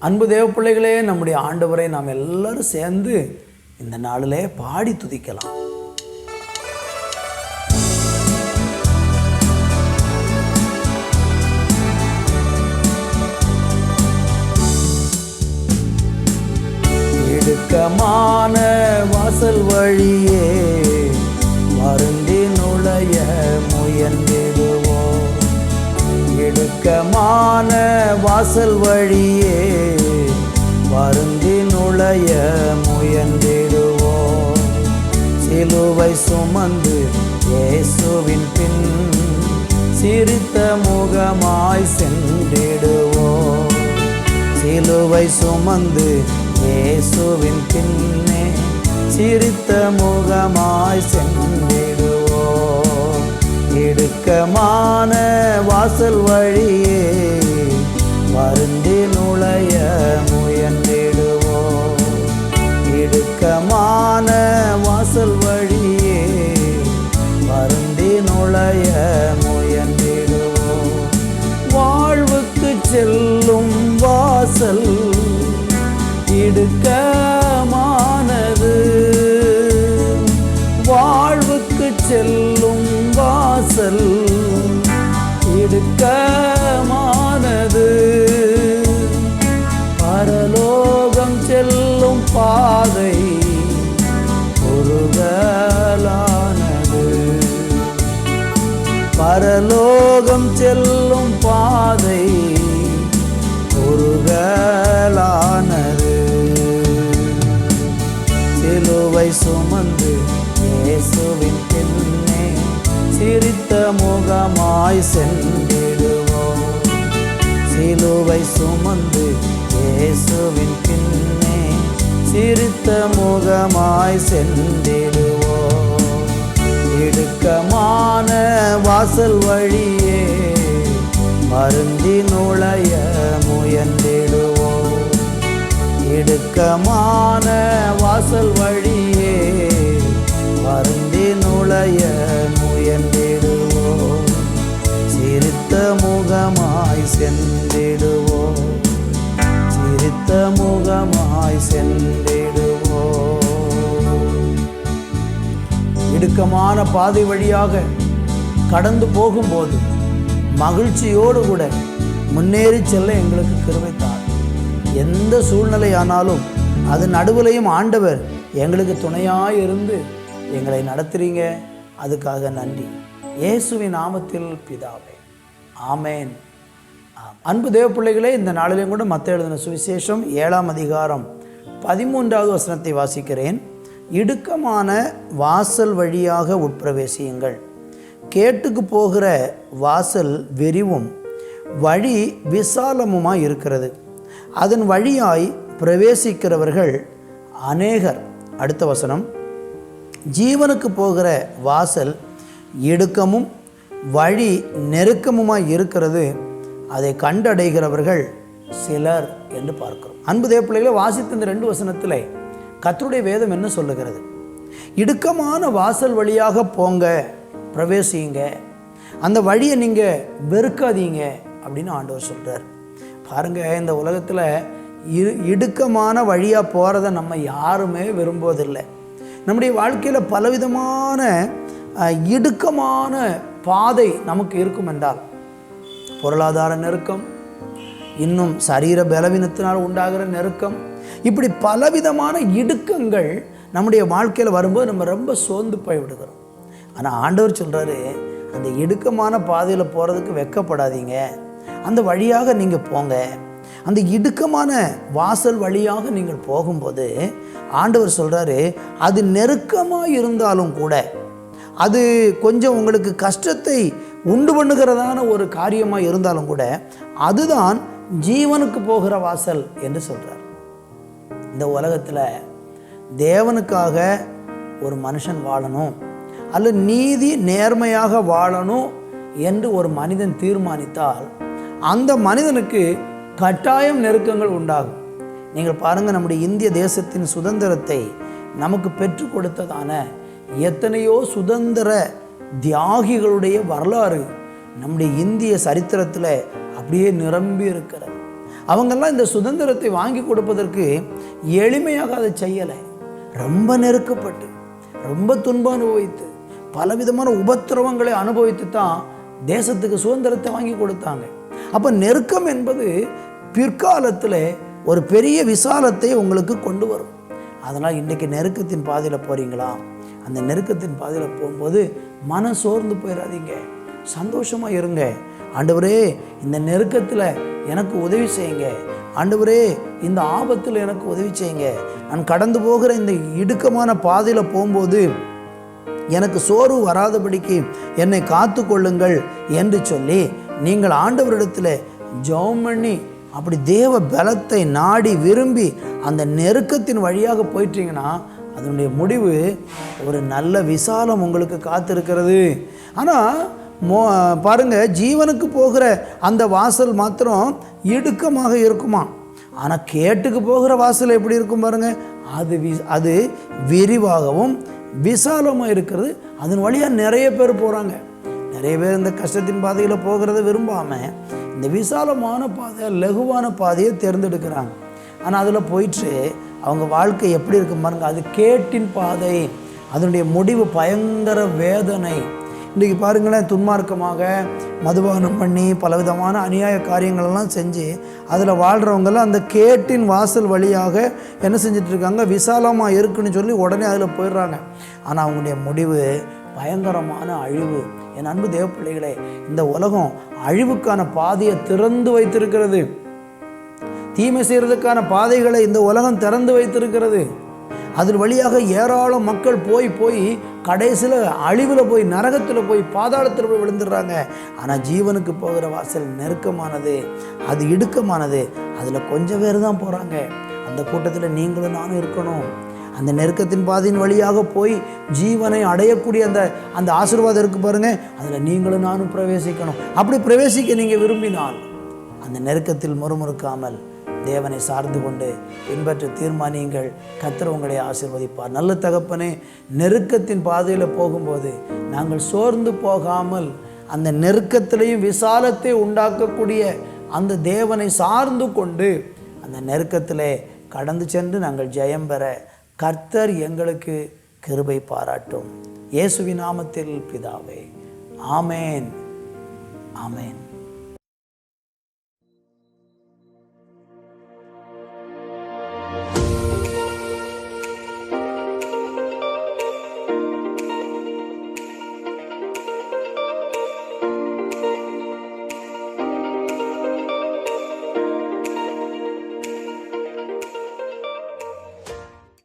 அன்பு தேவ பிள்ளைகளே, நம்முடைய ஆண்டவரை நாம் எல்லாரும் சேர்ந்து இந்த நாளிலே பாடி துதிக்கலாம். இடுக்கமான வாசல் வழியே வருந்தி நுழைய முயன்றிடுவோம். இடுக்கமான வாசல் வழியே வருந்தி நுழைய முயன்றிடுவோம். சிலுவை சுமந்து இயேசுவின் பின் சிரித்த முகமாய் சென்றிடுவோம். சிலுவை சுமந்து இயேசுவின் பின்னே சிரித்த முகமாய் சென்றிடுவோம். இடுக்கமான வாசல் வழியே வருந்தி நுழைய முயன்றிடுவோம். இடுக்கமான வாசல் வழியே வருந்தி நுழைய முயன்றிடுவோம். வாழ்வுக்கு செல்லும் வாசல் இடுக்கமானது. வாழ்வுக்கு செல்லும் வாசல் இடுக்கமானது. பரலோகம் செல்லும் பாதை குறுகலானது. பரலோகம் செல்லும் பாதை குறுகலானது. சிலுவை சுமந்து இயேசுவின் பின்னே சிரித்த முகமாய் சென்றிடுவோம். சிலுவை சுமந்து இயேசுவின் பின்னே சிரித்த முகமாய் சென்றிடுவோம். இடுக்கமான வாசல் வழியே வருந்தி நுழைய முயன்றிடுவோம். இடுக்கமான வாசல் வழியே வருந்தி நுழைய முயன்றிடுவோம். சிரித்த முகமாய் சென்றிடுவோம். சிரித்த முகமாய் சென்றிடுவோம். இடுக்கமான பாதை வழியாக கடந்து போகும்போது மகிழ்ச்சியோடு கூட முன்னேறி செல்ல எங்களுக்கு கிருபை தார். எந்த சூழ்நிலை ஆனாலும் அது நடுவிலையும் ஆண்டவர் எங்களுக்கு துணையாக இருந்து எங்களை நடத்துறீங்க. அதுக்காக நன்றி. இயேசுவின் நாமத்தில் பிதாவே, ஆமேன். அன்பு தேவ பிள்ளைகளே, இந்த நாளிலேயும் கூட மத்தேயு எழுதின சுவிசேஷம் 7ஆம் அதிகாரம் 13வது வசனத்தை வாசிக்கிறேன். இடுக்கமான வாசல் வழியாக உட்பிரவேசியுங்கள். கேட்டுக்கு போகிற வாசல் விரிவும் வழி விசாலமுமாய் இருக்கிறது, அதன் வழியாய் பிரவேசிக்கிறவர்கள் அநேகர். அடுத்த வசனம், ஜீவனுக்கு போகிற வாசல் இடுக்கமும் வழி நெருக்கமுமாய் இருக்கிறது, அதை கண்டடைகிறவர்கள் சிலர் என்று பார்க்கிறோம். அன்பு தேவ பிள்ளைகளை, வாசித்த இந்த 2 வசனத்தில் கர்த்தருடைய வேதம் என்ன சொல்லுகிறது? இடுக்கமான வாசல் வழியாக போங்க, பிரவேசிங்க, அந்த வழியை நீங்கள் வெறுக்காதீங்க அப்படின்னு ஆண்டவர் சொல்கிறார். பாருங்கள், இந்த உலகத்தில் இடுக்கமான வழியாக போகிறத நம்ம யாருமே விரும்புவதில்லை. நம்முடைய வாழ்க்கையில் பலவிதமான இடுக்கமான பாதை நமக்கு இருக்கும் என்றால், பொருளாதார நெருக்கம், இன்னும் சரீர பலவீனத்தினால் உண்டாகிற நெருக்கம், இப்படி பலவிதமான இடுக்கங்கள் நம்முடைய வாழ்க்கையில் வரும்போது நம்ம ரொம்ப சோர்ந்து போய் விடுகிறோம். ஆனால் ஆண்டவர் சொல்கிறாரு, அந்த இடுக்கமான பாதையில் போகிறதுக்கு வெட்கப்படாதீங்க, அந்த வழியாக நீங்கள் போங்க. அந்த இடுக்கமான வாசல் வழியாக நீங்கள் போகும்போது ஆண்டவர் சொல்கிறாரு, அது நெருக்கமாக இருந்தாலும் கூட, அது கொஞ்சம் உங்களுக்கு கஷ்டத்தை உண்டு பண்ணுகிறதான ஒரு காரியமாக இருந்தாலும் கூட, அதுதான் ஜீவனுக்கு போகிற வாசல் என்று சொல்கிறார். இந்த உலகத்தில் தேவனுக்காக ஒரு மனுஷன் வாழணும், அல்லது நீதி நேர்மையாக வாழணும் என்று ஒரு மனிதன் தீர்மானித்தால் அந்த மனிதனுக்கு கட்டாயம் நெருக்கங்கள் உண்டாகும். நீங்கள் பாருங்கள், நம்முடைய இந்திய தேசத்தின் சுதந்திரத்தை நமக்கு பெற்றுக் கொடுத்ததான எத்தனையோ சுதந்திர தியாகிகளுடைய வரலாறு நம்முடைய இந்திய சரித்திரத்தில் அப்படியே நிரம்பி இருக்கிறது. அவங்கெல்லாம் இந்த சுதந்திரத்தை வாங்கி கொடுப்பதற்கு எளிமையாக அதை செய்யலை. ரொம்ப நெருக்கப்பட்டு, ரொம்ப துன்பம் அனுபவித்து, பலவிதமான உபத்திரவங்களை அனுபவித்து தான் தேசத்துக்கு சுதந்திரத்தை வாங்கி கொடுத்தாங்க. அப்போ நெருக்கம் என்பது பிற்காலத்தில் ஒரு பெரிய விசாலத்தை உங்களுக்கு கொண்டு வரும். அதனால் இன்றைக்கி நெருக்கத்தின் பாதையில் போகிறீங்களா? அந்த நெருக்கத்தின் பாதையில் போகும்போது மன சோர்ந்து போயிடாதீங்க, சந்தோஷமாக இருங்க. ஆண்டவரே, இந்த நெருக்கத்தில் எனக்கு உதவி செய்யுங்க. ஆண்டவரே, இந்த ஆபத்தில் எனக்கு உதவி செய்யுங்க. நான் கடந்து போகிற இந்த இடுக்கமான பாதையில் போகும்போது எனக்கு சோர்வு வராதபடிக்கு என்னை காத்து கொள்ளுங்கள் என்று சொல்லி நீங்கள் ஆண்டவரிடத்தில் ஜெபம் பண்ணி அப்படி தேவ பலத்தை நாடி விரும்பி அந்த நெருக்கத்தின் வழியாக போயிட்டீங்கன்னா அதனுடைய முடிவு ஒரு நல்ல விசாலம் உங்களுக்கு காத்திருக்கிறது. ஆனால் பாருங்கள், ஜீவனுக்கு போகிற அந்த வாசல் மாத்திரம் இடுக்கமாக இருக்குமா. ஆனால் கேட்டுக்கு போகிற வாசல் எப்படி இருக்கும் பாருங்கள், அது விரிவாகவும் விசாலமாக இருக்கிறது. அதன் வழியாக நிறைய பேர் போகிறாங்க. நிறைய பேர் இந்த கஷ்டத்தின் பாதையில் போகிறத விரும்பாமல் இந்த விசாலமான பாதை, லகுவான பாதையை தேர்ந்தெடுக்கிறாங்க. ஆனால் அதில் போயிட்டு அவங்க வாழ்க்கை எப்படி இருக்கும் பாருங்க, அது கேட்டின் பாதை, அதனுடைய முடிவு பயங்கர வேதனை. இன்றைக்கி பாருங்களேன், துன்மார்க்கமாக மதுபானம் பண்ணி பலவிதமான அநியாய காரியங்களெல்லாம் செஞ்சு அதில் வாழ்கிறவங்கெல்லாம் அந்த கேட்டின் வாசல் வழியாக என்ன செஞ்சிட்ருக்காங்க, விசாலமாக இருக்குன்னு சொல்லி உடனே அதில் போயிடுறாங்க. ஆனால் அவங்களுடைய முடிவு பயங்கரமான அழிவு. என் அன்பு தேவ பிள்ளைகளே, இந்த உலகம் அழிவுக்கான பாதையை திறந்து வைத்திருக்கிறது. தீமை செய்கிறதுக்கான பாதைகளை இந்த உலகம் திறந்து வைத்திருக்கிறது. அதன் வழியாக ஏராளம் மக்கள் போய் கடைசியில் அழிவில் போய், நரகத்தில் போய், பாதாளத்தில் போய் விழுந்துடுறாங்க. ஆனால் ஜீவனுக்கு போகிற வாசல் நெருக்கமானது, அது இடுக்கமானது. அதில் கொஞ்சம் பேர் தான் போகிறாங்க. அந்த கூட்டத்தில் நீங்களும் நானும் இருக்கணும். அந்த நெருக்கத்தின் பாதையின் வழியாக போய் ஜீவனை அடையக்கூடிய அந்த ஆசீர்வாதம் இருக்குது பாருங்கள், அதில் நீங்களும் நானும் பிரவேசிக்கணும். அப்படி பிரவேசிக்க நீங்கள் விரும்பினால் அந்த நெருக்கத்தில் முறுமுறுக்காமல் தேவனை சார்ந்து கொண்டு பின்பற்ற தீர்மானியுங்கள். கர்த்தர் உங்களை ஆசீர்வதிப்பார். நல்ல தகப்பனே, நெருக்கத்தின் பாதையில் போகும்போது நாங்கள் சோர்ந்து போகாமல் அந்த நெருக்கத்திலையும் விசாலத்தை உண்டாக்கக்கூடிய அந்த தேவனை சார்ந்து கொண்டு அந்த நெருக்கத்திலே கடந்து சென்று நாங்கள் ஜெயம் பெற கர்த்தர் எங்களுக்கு கிருபை பாராட்டும். இயேசுவின் நாமத்தில் பிதாவே, ஆமேன், ஆமேன்.